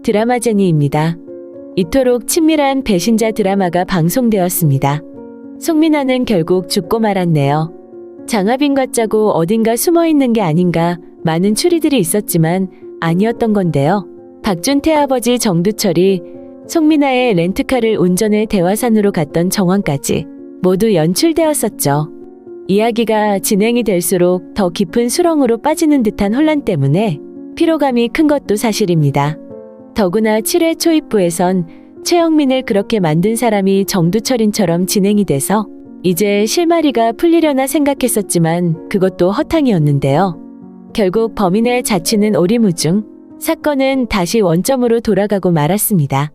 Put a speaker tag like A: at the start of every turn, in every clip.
A: 드라마제니입니다. 이토록 친밀한 배신자 드라마가 방송되었습니다. 송민아는 결국 죽고 말았네요. 장하빈과 짜고 어딘가 숨어있는 게 아닌가 많은 추리들이 있었지만 아니었던 건데요. 박준태 아버지 정두철이 송민아의 렌트카를 운전해 대화산으로 갔던 정황까지 모두 연출되었었죠. 이야기가 진행이 될수록 더 깊은 수렁으로 빠지는 듯한 혼란 때문에 피로감이 큰 것도 사실입니다. 더구나 7회 초입부에선 최영민을 그렇게 만든 사람이 정두철인처럼 진행이 돼서 이제 실마리가 풀리려나 생각했었지만 그것도 허탕이었는데요. 결국 범인의 자취는 오리무중, 사건은 다시 원점으로 돌아가고 말았습니다.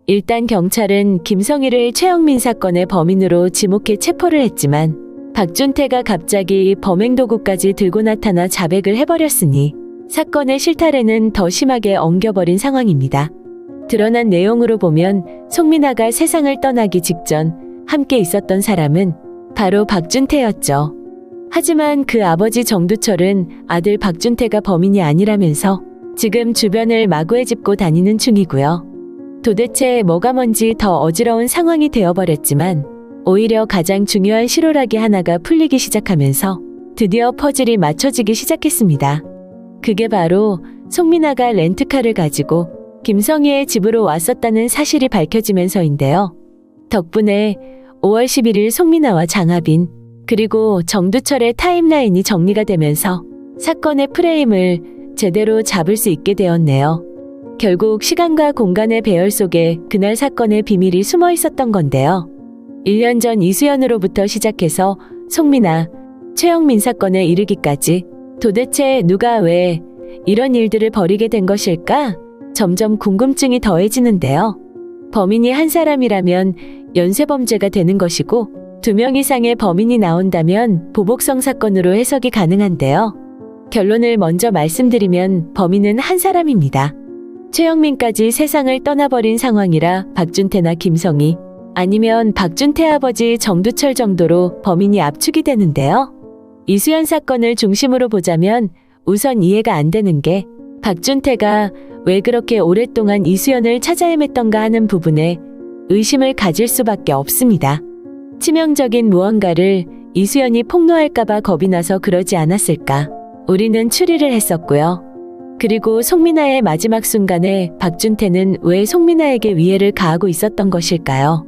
A: 일단 경찰은 김성희를 최영민 사건의 범인으로 지목해 체포를 했지만 박준태가 갑자기 범행도구까지 들고 나타나 자백을 해버렸으니 사건의 실타래는 더 심하게 엉겨버린 상황입니다. 드러난 내용으로 보면 송민아가 세상을 떠나기 직전 함께 있었던 사람은 바로 박준태였죠. 하지만 그 아버지 정두철은 아들 박준태가 범인이 아니라면서 지금 주변을 마구에 짚고 다니는 중이고요. 도대체 뭐가 뭔지 더 어지러운 상황이 되어버렸지만 오히려 가장 중요한 실오라기 하나가 풀리기 시작하면서 드디어 퍼즐이 맞춰지기 시작했습니다. 그게 바로 송민아가 렌트카를 가지고 김성희의 집으로 왔었다는 사실이 밝혀지면서인데요. 덕분에 5월 11일 송민아와 장하빈 그리고 정두철의 타임라인이 정리가 되면서 사건의 프레임을 제대로 잡을 수 있게 되었네요. 결국 시간과 공간의 배열 속에 그날 사건의 비밀이 숨어 있었던 건데요. 1년 전 이수연으로부터 시작해서 송민아, 최영민 사건에 이르기까지 도대체 누가 왜 이런 일들을 벌이게 된 것일까? 점점 궁금증이 더해지는데요. 범인이 한 사람이라면 연쇄범죄가 되는 것이고 2명 이상의 범인이 나온다면 보복성 사건으로 해석이 가능한데요. 결론을 먼저 말씀드리면 범인은 한 사람입니다. 최영민까지 세상을 떠나버린 상황이라 박준태나 김성희 아니면 박준태 아버지 정두철 정도로 범인이 압축이 되는데요. 이수연 사건을 중심으로 보자면 우선 이해가 안 되는 게 박준태가 왜 그렇게 오랫동안 이수연을 찾아 헤맸던가 하는 부분에 의심을 가질 수밖에 없습니다. 치명적인 무언가를 이수연이 폭로할까봐 겁이 나서 그러지 않았을까. 우리는 추리를 했었고요. 그리고 송민아의 마지막 순간에 박준태는 왜 송민아에게 위해를 가하고 있었던 것일까요?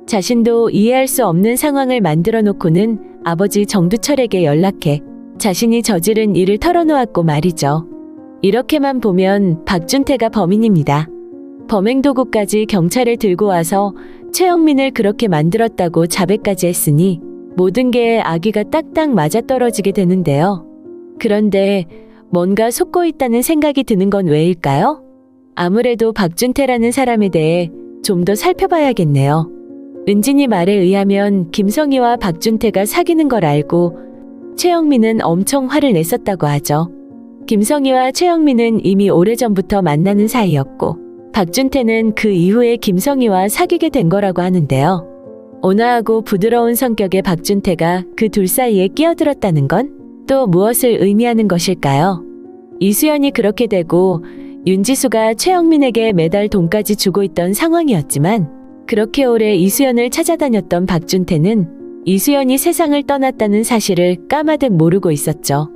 A: 자신도 이해할 수 없는 상황을 만들어 놓고는 아버지 정두철에게 연락해 자신이 저지른 일을 털어놓았고 말이죠. 이렇게만 보면 박준태가 범인입니다. 범행도구까지 경찰에 들고 와서 최영민을 그렇게 만들었다고 자백까지 했으니 모든 게 아기가 딱딱 맞아떨어지게 되는데요. 그런데 뭔가 속고 있다는 생각이 드는 건 왜일까요? 아무래도 박준태라는 사람에 대해 좀 더 살펴봐야겠네요. 은진이 말에 의하면 김성희와 박준태가 사귀는 걸 알고 최영민은 엄청 화를 냈었다고 하죠. 김성희와 최영민은 이미 오래전부터 만나는 사이였고 박준태는 그 이후에 김성희와 사귀게 된 거라고 하는데요. 온화하고 부드러운 성격의 박준태가 그 둘 사이에 끼어들었다는 건 또 무엇을 의미하는 것일까요? 이수연이 그렇게 되고 윤지수가 최영민에게 매달 돈까지 주고 있던 상황이었지만 그렇게 오래 이수연을 찾아다녔던 박준태는 이수연이 세상을 떠났다는 사실을 까마득 모르고 있었죠.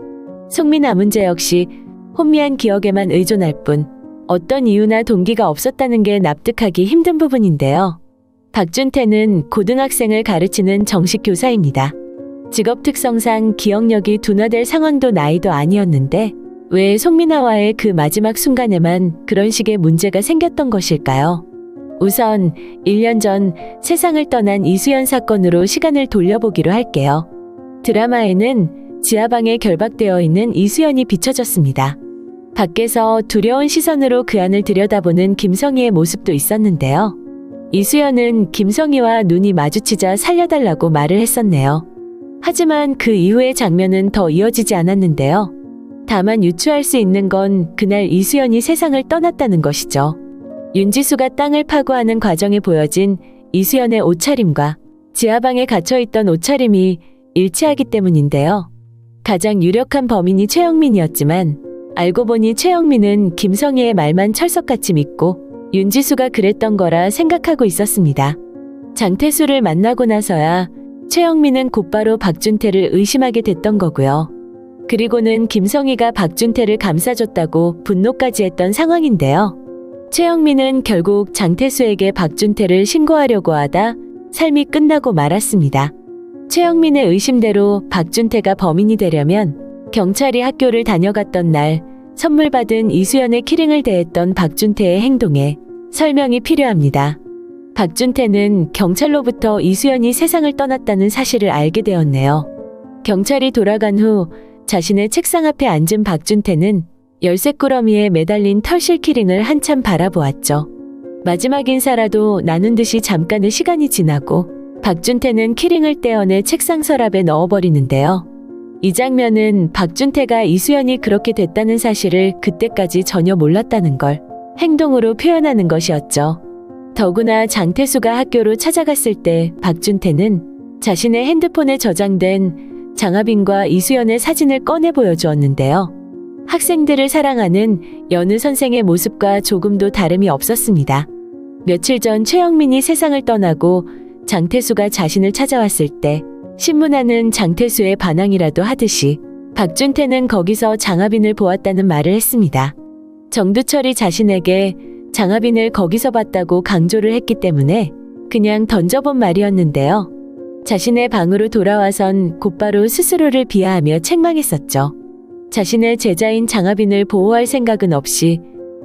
A: 송민아 문제 역시 혼미한 기억에만 의존할 뿐 어떤 이유나 동기가 없었다는 게 납득하기 힘든 부분인데요. 박준태는 고등학생을 가르치는 정식 교사입니다. 직업 특성상 기억력이 둔화될 상황도 나이도 아니었는데 왜 송민아와의 그 마지막 순간에만 그런 식의 문제가 생겼던 것일까요? 우선 1년 전 세상을 떠난 이수연 사건으로 시간을 돌려보기로 할게요. 드라마에는 지하방에 결박되어 있는 이수연이 비춰졌습니다. 밖에서 두려운 시선으로 그 안을 들여다보는 김성희의 모습도 있었는데요. 이수연은 김성희와 눈이 마주치자 살려달라고 말을 했었네요. 하지만 그 이후의 장면은 더 이어지지 않았는데요. 다만 유추할 수 있는 건 그날 이수연이 세상을 떠났다는 것이죠. 윤지수가 땅을 파고하는 과정에 보여진 이수연의 옷차림과 지하방에 갇혀있던 옷차림이 일치하기 때문인데요. 가장 유력한 범인이 최영민이었지만 알고 보니 최영민은 김성희의 말만 철석같이 믿고 윤지수가 그랬던 거라 생각하고 있었습니다. 장태수를 만나고 나서야 최영민은 곧바로 박준태를 의심하게 됐던 거고요. 그리고는 김성희가 박준태를 감싸줬다고 분노까지 했던 상황인데요. 최영민은 결국 장태수에게 박준태를 신고하려고 하다 삶이 끝나고 말았습니다. 최영민의 의심대로 박준태가 범인이 되려면 경찰이 학교를 다녀갔던 날 선물 받은 이수연의 키링을 대했던 박준태의 행동에 설명이 필요합니다. 박준태는 경찰로부터 이수연이 세상을 떠났다는 사실을 알게 되었네요. 경찰이 돌아간 후 자신의 책상 앞에 앉은 박준태는 열쇠꾸러미에 매달린 털실 키링을 한참 바라보았죠. 마지막 인사라도 나눈 듯이 잠깐의 시간이 지나고 박준태는 키링을 떼어내 책상 서랍에 넣어버리는데요. 이 장면은 박준태가 이수연이 그렇게 됐다는 사실을 그때까지 전혀 몰랐다는 걸 행동으로 표현하는 것이었죠. 더구나 장태수가 학교로 찾아갔을 때 박준태는 자신의 핸드폰에 저장된 장하빈과 이수연의 사진을 꺼내 보여주었는데요. 학생들을 사랑하는 연우 선생의 모습과 조금도 다름이 없었습니다. 며칠 전 최영민이 세상을 떠나고 장태수가 자신을 찾아왔을 때 신문하는 장태수의 반항이라도 하듯이 박준태는 거기서 장하빈을 보았다는 말을 했습니다. 정두철이 자신에게 장하빈을 거기서 봤다고 강조를 했기 때문에 그냥 던져본 말이었는데요. 자신의 방으로 돌아와선 곧바로 스스로를 비하하며 책망했었죠. 자신의 제자인 장하빈을 보호할 생각은 없이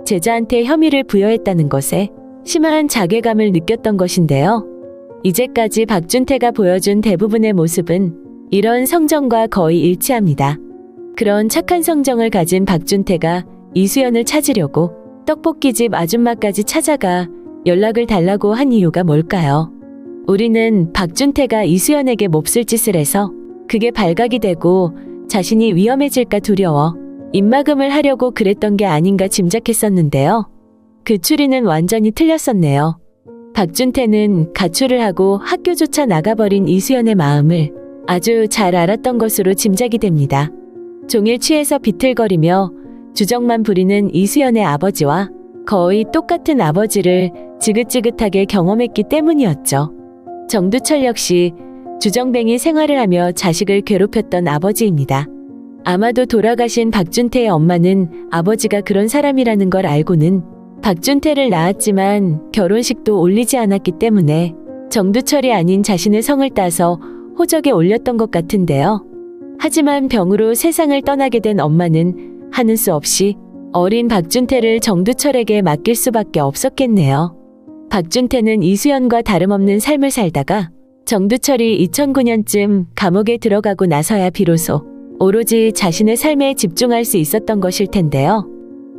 A: 제자한테 혐의를 부여했다는 것에 심한 자괴감을 느꼈던 것인데요. 이제까지 박준태가 보여준 대부분의 모습은 이런 성정과 거의 일치합니다. 그런 착한 성정을 가진 박준태가 이수연을 찾으려고 떡볶이집 아줌마까지 찾아가 연락을 달라고 한 이유가 뭘까요? 우리는 박준태가 이수연에게 몹쓸 짓을 해서 그게 발각이 되고 자신이 위험해질까 두려워 입막음을 하려고 그랬던 게 아닌가 짐작했었는데요. 그 추리는 완전히 틀렸었네요. 박준태는 가출을 하고 학교조차 나가버린 이수연의 마음을 아주 잘 알았던 것으로 짐작이 됩니다. 종일 취해서 비틀거리며 주정만 부리는 이수연의 아버지와 거의 똑같은 아버지를 지긋지긋하게 경험했기 때문이었죠. 정두철 역시 주정뱅이 생활을 하며 자식을 괴롭혔던 아버지입니다. 아마도 돌아가신 박준태의 엄마는 아버지가 그런 사람이라는 걸 알고는 박준태를 낳았지만 결혼식도 올리지 않았기 때문에 정두철이 아닌 자신의 성을 따서 호적에 올렸던 것 같은데요. 하지만 병으로 세상을 떠나게 된 엄마는 하는 수 없이 어린 박준태를 정두철에게 맡길 수밖에 없었겠네요. 박준태는 이수연과 다름없는 삶을 살다가 정두철이 2009년쯤 감옥에 들어가고 나서야 비로소 오로지 자신의 삶에 집중할 수 있었던 것일 텐데요.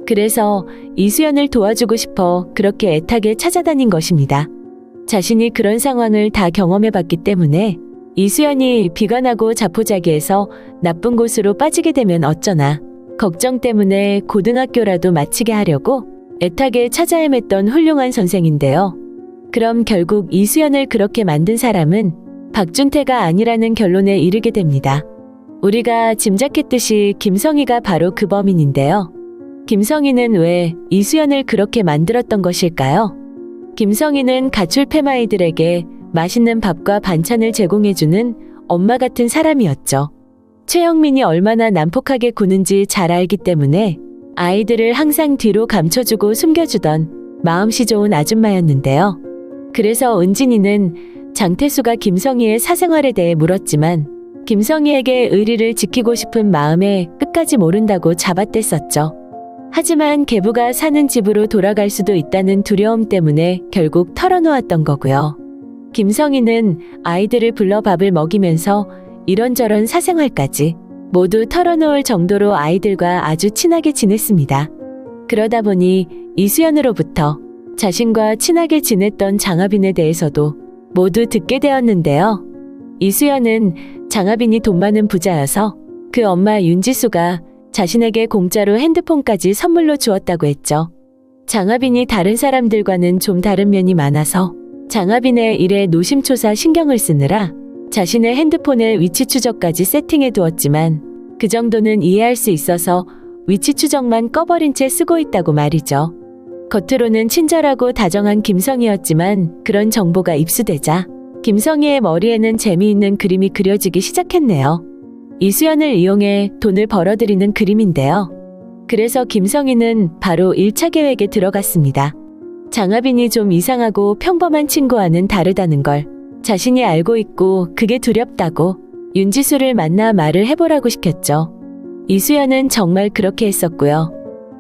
A: 그래서 이수연을 도와주고 싶어 그렇게 애타게 찾아다닌 것입니다. 자신이 그런 상황을 다 경험해봤기 때문에 이수연이 비관하고 자포자기해서 나쁜 곳으로 빠지게 되면 어쩌나 걱정 때문에 고등학교라도 마치게 하려고 애타게 찾아 헤맸던 훌륭한 선생인데요. 그럼 결국 이수연을 그렇게 만든 사람은 박준태가 아니라는 결론에 이르게 됩니다. 우리가 짐작했듯이 김성희가 바로 그 범인인데요. 김성희는 왜 이수연을 그렇게 만들었던 것일까요? 김성희는 가출 패마이들에게 맛있는 밥과 반찬을 제공해주는 엄마 같은 사람이었죠. 최영민이 얼마나 난폭하게 구는지 잘 알기 때문에 아이들을 항상 뒤로 감춰주고 숨겨주던 마음씨 좋은 아줌마였는데요. 그래서 은진이는 장태수가 김성희의 사생활에 대해 물었지만 김성희에게 의리를 지키고 싶은 마음에 끝까지 모른다고 잡아댔었죠. 하지만 계부가 사는 집으로 돌아갈 수도 있다는 두려움 때문에 결국 털어놓았던 거고요. 김성희는 아이들을 불러 밥을 먹이면서 이런저런 사생활까지 모두 털어놓을 정도로 아이들과 아주 친하게 지냈습니다. 그러다 보니 이수연으로부터 자신과 친하게 지냈던 장하빈에 대해서도 모두 듣게 되었는데요. 이수연은 장하빈이 돈 많은 부자여서 그 엄마 윤지수가 자신에게 공짜로 핸드폰까지 선물로 주었다고 했죠. 장하빈이 다른 사람들과는 좀 다른 면이 많아서 장하빈의 일에 노심초사 신경을 쓰느라 자신의 핸드폰의 위치 추적까지 세팅해 두었지만 그 정도는 이해할 수 있어서 위치 추적만 꺼버린 채 쓰고 있다고 말이죠. 겉으로는 친절하고 다정한 김성희였지만 그런 정보가 입수되자 김성희의 머리에는 재미있는 그림이 그려지기 시작했네요. 이수연을 이용해 돈을 벌어들이는 그림인데요. 그래서 김성희는 바로 1차 계획에 들어갔습니다. 장하빈이 좀 이상하고 평범한 친구와는 다르다는 걸 자신이 알고 있고 그게 두렵다고 윤지수를 만나 말을 해보라고 시켰죠. 이수연은 정말 그렇게 했었고요.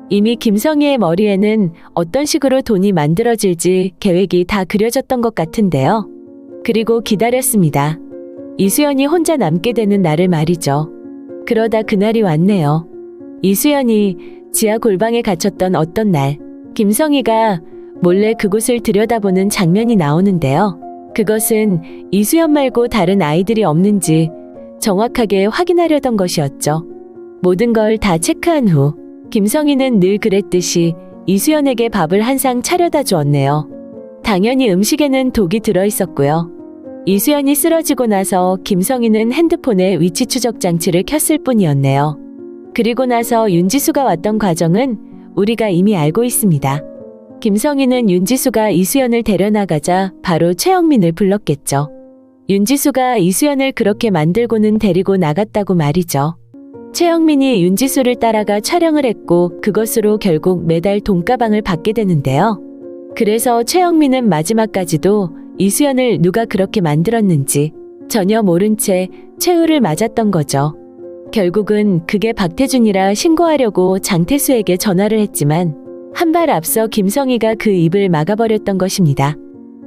A: 이미 김성희의 머리에는 어떤 식으로 돈이 만들어질지 계획이 다 그려졌던 것 같은데요. 그리고 기다렸습니다. 이수연이 혼자 남게 되는 날을 말이죠. 그러다 그날이 왔네요. 이수연이 지하 골방에 갇혔던 어떤 날, 김성희가 몰래 그곳을 들여다보는 장면이 나오는데요. 그것은 이수연 말고 다른 아이들이 없는지 정확하게 확인하려던 것이었죠. 모든 걸 다 체크한 후 김성희는 늘 그랬듯이 이수연에게 밥을 한 상 차려다 주었네요. 당연히 음식에는 독이 들어있었고요. 이수연이 쓰러지고 나서 김성희는 핸드폰에 위치 추적 장치를 켰을 뿐이었네요. 그리고 나서 윤지수가 왔던 과정은 우리가 이미 알고 있습니다. 김성희는 윤지수가 이수연을 데려나가자 바로 최영민을 불렀겠죠. 윤지수가 이수연을 그렇게 만들고는 데리고 나갔다고 말이죠. 최영민이 윤지수를 따라가 촬영을 했고 그것으로 결국 매달 돈가방을 받게 되는데요. 그래서 최영민은 마지막까지도 이수연을 누가 그렇게 만들었는지 전혀 모른 채 최후를 맞았던 거죠. 결국은 그게 박태준이라 신고하려고 장태수에게 전화를 했지만 한 발 앞서 김성희가 그 입을 막아버렸던 것입니다.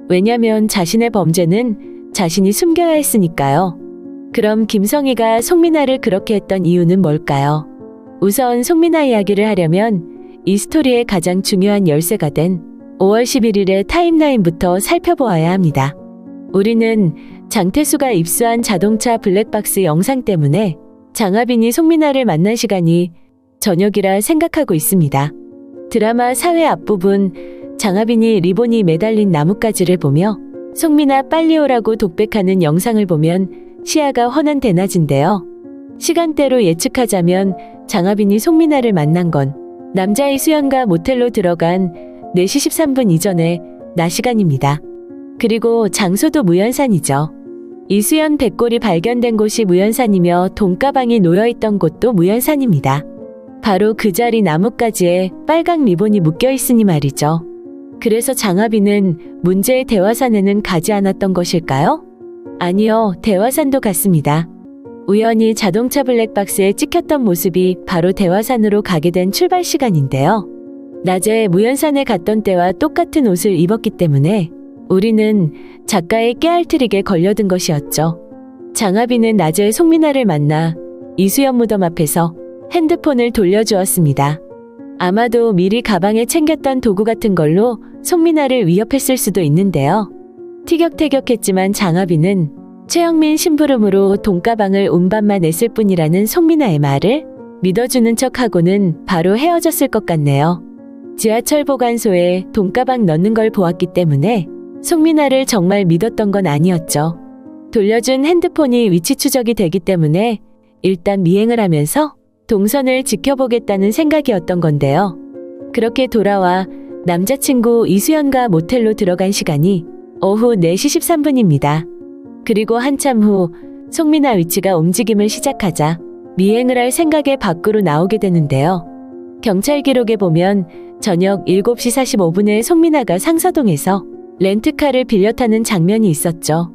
A: 왜냐면 자신의 범죄는 자신이 숨겨야 했으니까요. 그럼 김성희가 송민아를 그렇게 했던 이유는 뭘까요? 우선 송민아 이야기를 하려면 이 스토리의 가장 중요한 열쇠가 된 5월 11일의 타임라인부터 살펴보아야 합니다. 우리는 장태수가 입수한 자동차 블랙박스 영상 때문에 장하빈이 송민아를 만난 시간이 저녁이라 생각하고 있습니다. 드라마 4회 앞부분 장하빈이 리본이 매달린 나뭇가지를 보며 송민아 빨리 오라고 독백하는 영상을 보면 시야가 훤한 대낮인데요. 시간대로 예측하자면 장하빈이 송민아를 만난 건 남자 이수연과 모텔로 들어간 4시 13분 이전의 낮 시간입니다. 그리고 장소도 무연산이죠. 이수연 백골이 발견된 곳이 무연산이며 돈가방이 놓여있던 곳도 무연산입니다. 바로 그 자리 나뭇가지에 빨강 리본이 묶여 있으니 말이죠. 그래서 장하빈은 문제의 대화산에는 가지 않았던 것일까요? 아니요, 대화산도 갔습니다. 우연히 자동차 블랙박스에 찍혔던 모습이 바로 대화산으로 가게 된 출발 시간인데요. 낮에 무연산에 갔던 때와 똑같은 옷을 입었기 때문에 우리는 작가의 깨알트릭에 걸려든 것이었죠. 장하빈은 낮에 송민아를 만나 이수연 무덤 앞에서 핸드폰을 돌려주었습니다. 아마도 미리 가방에 챙겼던 도구 같은 걸로 송민아를 위협했을 수도 있는데요. 티격태격했지만 장하빈은 최영민 심부름으로 돈가방을 운반만 냈을 뿐이라는 송민아의 말을 믿어주는 척하고는 바로 헤어졌을 것 같네요. 지하철 보관소에 돈가방 넣는 걸 보았기 때문에 송민아를 정말 믿었던 건 아니었죠. 돌려준 핸드폰이 위치 추적이 되기 때문에 일단 미행을 하면서 동선을 지켜보겠다는 생각이었던 건데요. 그렇게 돌아와 남자친구 이수연과 모텔로 들어간 시간이 오후 4시 13분입니다. 그리고 한참 후 송민아 위치가 움직임을 시작하자 미행을 할 생각에 밖으로 나오게 되는데요. 경찰 기록에 보면 저녁 7시 45분에 송민아가 상서동에서 렌트카를 빌려 타는 장면이 있었죠.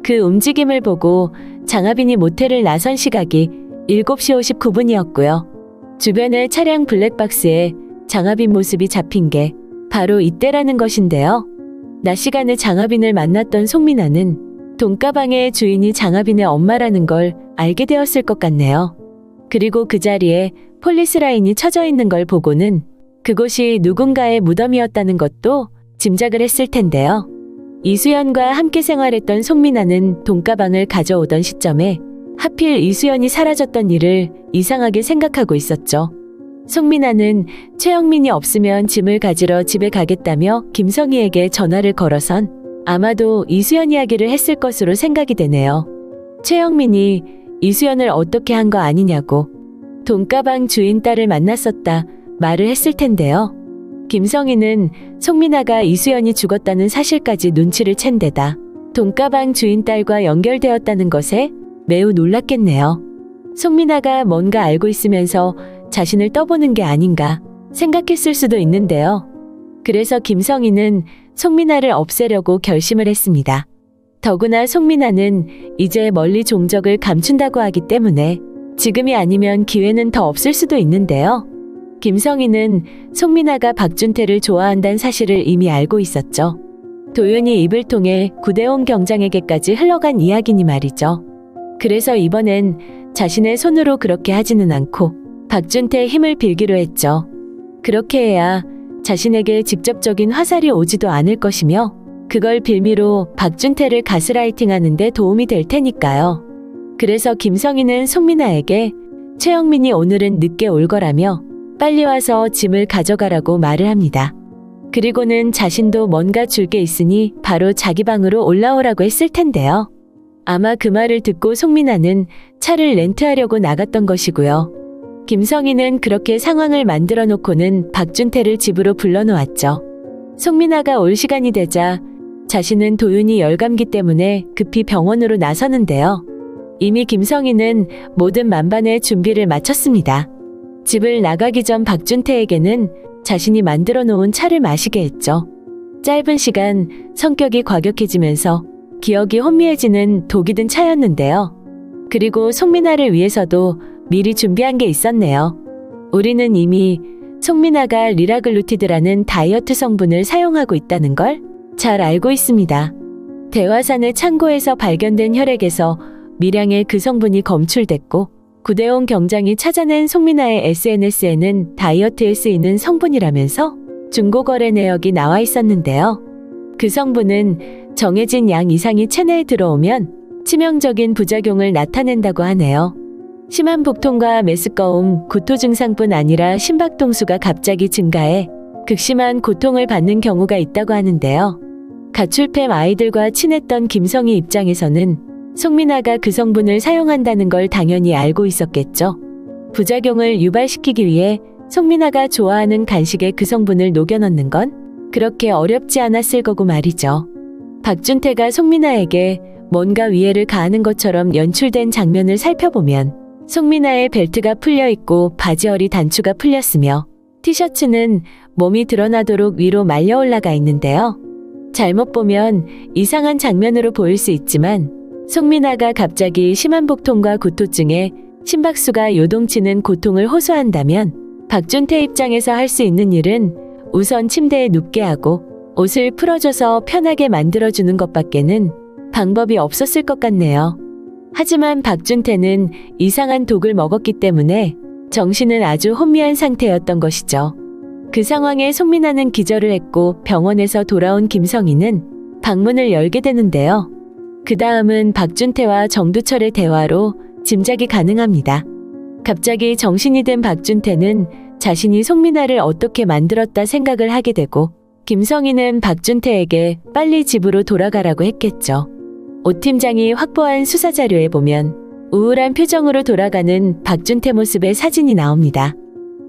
A: 그 움직임을 보고 장하빈이 모텔을 나선 시각이 7시 59분이었고요. 주변의 차량 블랙박스에 장하빈 모습이 잡힌 게 바로 이때라는 것인데요. 낮 시간에 장하빈을 만났던 송민아는 돈가방의 주인이 장하빈의 엄마라는 걸 알게 되었을 것 같네요. 그리고 그 자리에 폴리스라인이 쳐져 있는 걸 보고는 그곳이 누군가의 무덤이었다는 것도 짐작을 했을 텐데요. 이수연과 함께 생활했던 송민아는 돈가방을 가져오던 시점에 하필 이수연이 사라졌던 일을 이상하게 생각하고 있었죠. 송민아는 최영민이 없으면 짐을 가지러 집에 가겠다며 김성희에게 전화를 걸어선 아마도 이수연 이야기를 했을 것으로 생각이 되네요. 최영민이 이수연을 어떻게 한 거 아니냐고 돈가방 주인 딸을 만났었다 말을 했을 텐데요. 김성희는 송민아가 이수연이 죽었다는 사실까지 눈치를 챈 데다 돈가방 주인 딸과 연결되었다는 것에 매우 놀랐겠네요. 송민아가 뭔가 알고 있으면서 자신을 떠보는 게 아닌가 생각했을 수도 있는데요. 그래서 김성희는 송민아를 없애려고 결심을 했습니다. 더구나 송민아는 이제 멀리 종적을 감춘다고 하기 때문에 지금이 아니면 기회는 더 없을 수도 있는데요. 김성희는 송민아가 박준태를 좋아한다는 사실을 이미 알고 있었죠. 도윤이 입을 통해 구대원 경장에게까지 흘러간 이야기니 말이죠. 그래서 이번엔 자신의 손으로 그렇게 하지는 않고 박준태의 힘을 빌기로 했죠. 그렇게 해야 자신에게 직접적인 화살이 오지도 않을 것이며 그걸 빌미로 박준태를 가스라이팅하는 데 도움이 될 테니까요. 그래서 김성희는 송민아에게 최영민이 오늘은 늦게 올 거라며 빨리 와서 짐을 가져가라고 말을 합니다. 그리고는 자신도 뭔가 줄 게 있으니 바로 자기 방으로 올라오라고 했을 텐데요. 아마 그 말을 듣고 송민아는 차를 렌트하려고 나갔던 것이고요. 김성희는 그렇게 상황을 만들어 놓고는 박준태를 집으로 불러놓았죠. 송민아가 올 시간이 되자 자신은 도윤이 열감기 때문에 급히 병원으로 나서는데요. 이미 김성희는 모든 만반의 준비를 마쳤습니다. 집을 나가기 전 박준태에게는 자신이 만들어 놓은 차를 마시게 했죠. 짧은 시간 성격이 과격해지면서 기억이 혼미해지는 독이 든 차였는데요. 그리고 송민아를 위해서도 미리 준비한 게 있었네요. 우리는 이미 송민아가 리라글루티드라는 다이어트 성분을 사용하고 있다는 걸 잘 알고 있습니다. 대화산의 창고에서 발견된 혈액에서 미량의 그 성분이 검출됐고 구대원 경장이 찾아낸 송민아의 SNS에는 다이어트에 쓰이는 성분이라면서 중고거래 내역이 나와 있었는데요. 그 성분은 정해진 양 이상이 체내에 들어오면 치명적인 부작용을 나타낸다고 하네요. 심한 복통과 메스꺼움, 구토 증상뿐 아니라 심박동수가 갑자기 증가해 극심한 고통을 받는 경우가 있다고 하는데요. 가출팸 아이들과 친했던 김성희 입장에서는 송민아가 그 성분을 사용한다는 걸 당연히 알고 있었겠죠. 부작용을 유발시키기 위해 송민아가 좋아하는 간식에 그 성분을 녹여 넣는 건 그렇게 어렵지 않았을 거고 말이죠. 박준태가 송민아에게 뭔가 위해를 가하는 것처럼 연출된 장면을 살펴보면 송민아의 벨트가 풀려 있고 바지허리 단추가 풀렸으며 티셔츠는 몸이 드러나도록 위로 말려 올라가 있는데요. 잘못 보면 이상한 장면으로 보일 수 있지만 송민아가 갑자기 심한 복통과 구토증에 심박수가 요동치는 고통을 호소한다면 박준태 입장에서 할 수 있는 일은 우선 침대에 눕게 하고 옷을 풀어줘서 편하게 만들어주는 것밖에는 방법이 없었을 것 같네요. 하지만 박준태는 이상한 독을 먹었기 때문에 정신은 아주 혼미한 상태였던 것이죠. 그 상황에 송민아는 기절을 했고 병원에서 돌아온 김성희는 방문을 열게 되는데요. 그 다음은 박준태와 정두철의 대화로 짐작이 가능합니다. 갑자기 정신이 든 박준태는 자신이 송민아를 어떻게 만들었다 생각을 하게 되고 김성희는 박준태에게 빨리 집으로 돌아가라고 했겠죠. 오 팀장이 확보한 수사자료에 보면 우울한 표정으로 돌아가는 박준태 모습의 사진이 나옵니다.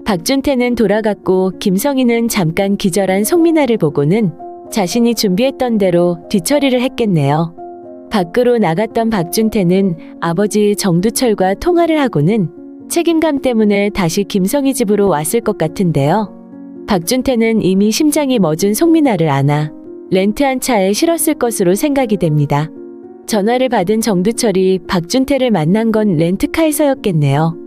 A: 박준태는 돌아갔고 김성희는 잠깐 기절한 송민아를 보고는 자신이 준비했던 대로 뒤처리를 했겠네요. 밖으로 나갔던 박준태는 아버지 정두철과 통화를 하고는 책임감 때문에 다시 김성희 집으로 왔을 것 같은데요. 박준태는 이미 심장이 멎은 송민아를 안아 렌트한 차에 실었을 것으로 생각이 됩니다. 전화를 받은 정두철이 박준태를 만난 건 렌트카에서였겠네요.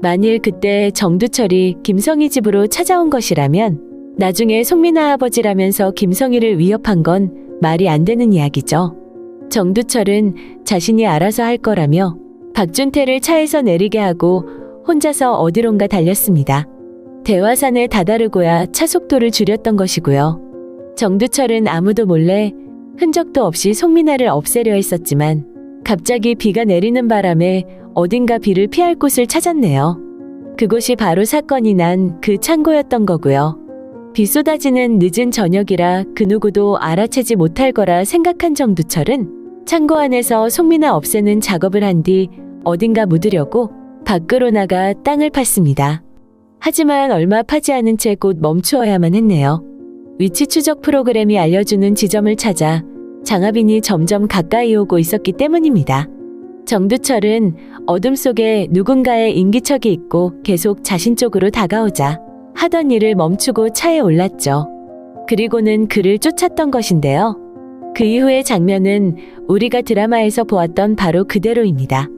A: 만일 그때 정두철이 김성희 집으로 찾아온 것이라면 나중에 송민아 아버지라면서 김성희를 위협한 건 말이 안 되는 이야기죠. 정두철은 자신이 알아서 할 거라며 박준태를 차에서 내리게 하고 혼자서 어디론가 달렸습니다. 대화산에 다다르고야 차 속도를 줄였던 것이고요. 정두철은 아무도 몰래 흔적도 없이 송민아를 없애려 했었지만 갑자기 비가 내리는 바람에 어딘가 비를 피할 곳을 찾았네요. 그곳이 바로 사건이 난 그 창고였던 거고요. 비 쏟아지는 늦은 저녁이라 그 누구도 알아채지 못할 거라 생각한 정두철은 창고 안에서 송민아 없애는 작업을 한 뒤 어딘가 묻으려고 밖으로 나가 땅을 팠습니다. 하지만 얼마 파지 않은 채 곧 멈추어야만 했네요. 위치 추적 프로그램이 알려주는 지점을 찾아 장하빈이 점점 가까이 오고 있었기 때문입니다. 정두철은 어둠 속에 누군가의 인기척이 있고 계속 자신 쪽으로 다가오자 하던 일을 멈추고 차에 올랐죠. 그리고는 그를 쫓았던 것인데요. 그 이후의 장면은 우리가 드라마에서 보았던 바로 그대로입니다.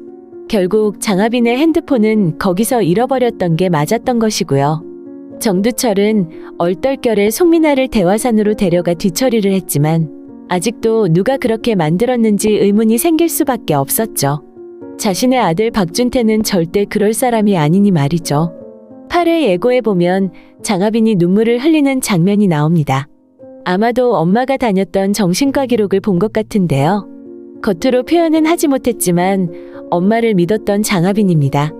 A: 결국 장하빈의 핸드폰은 거기서 잃어버렸던 게 맞았던 것이고요. 정두철은 얼떨결에 송민아를 대화산으로 데려가 뒤처리를 했지만 아직도 누가 그렇게 만들었는지 의문이 생길 수밖에 없었죠. 자신의 아들 박준태는 절대 그럴 사람이 아니니 말이죠. 8회 예고에 보면 장하빈이 눈물을 흘리는 장면이 나옵니다. 아마도 엄마가 다녔던 정신과 기록을 본 것 같은데요. 겉으로 표현은 하지 못했지만 엄마를 믿었던 장하빈입니다.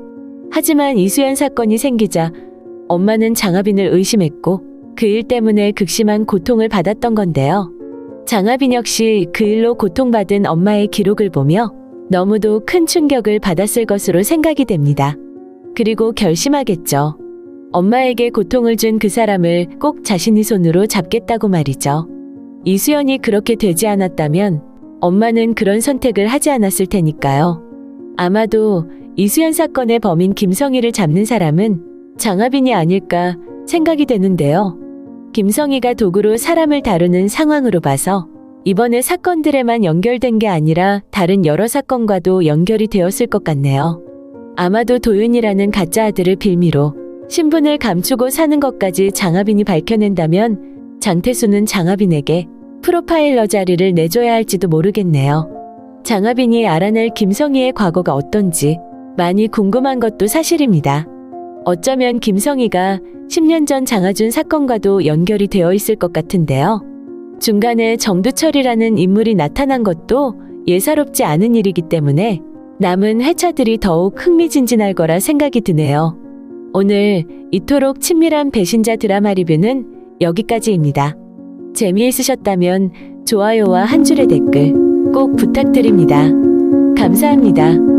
A: 하지만 이수연 사건이 생기자 엄마는 장하빈을 의심했고 그 일 때문에 극심한 고통을 받았던 건데요. 장하빈 역시 그 일로 고통받은 엄마의 기록을 보며 너무도 큰 충격을 받았을 것으로 생각이 됩니다. 그리고 결심하겠죠. 엄마에게 고통을 준 그 사람을 꼭 자신이 손으로 잡겠다고 말이죠. 이수연이 그렇게 되지 않았다면 엄마는 그런 선택을 하지 않았을 테니까요. 아마도 이수연 사건의 범인 김성희를 잡는 사람은 장하빈이 아닐까 생각이 되는데요. 김성희가 도구로 사람을 다루는 상황으로 봐서 이번의 사건들에만 연결된 게 아니라 다른 여러 사건과도 연결이 되었을 것 같네요. 아마도 도윤이라는 가짜 아들을 빌미로 신분을 감추고 사는 것까지 장하빈이 밝혀낸다면 장태수는 장하빈에게 프로파일러 자리를 내줘야 할지도 모르겠네요. 장하빈이 알아낼 김성희의 과거가 어떤지 많이 궁금한 것도 사실입니다. 어쩌면 김성희가 10년 전 장하준 사건과도 연결이 되어 있을 것 같은데요. 중간에 정두철이라는 인물이 나타난 것도 예사롭지 않은 일이기 때문에 남은 회차들이 더욱 흥미진진할 거라 생각이 드네요. 오늘 이토록 친밀한 배신자 드라마 리뷰는 여기까지입니다. 재미있으셨다면 좋아요와 한 줄의 댓글 꼭 부탁드립니다. 감사합니다.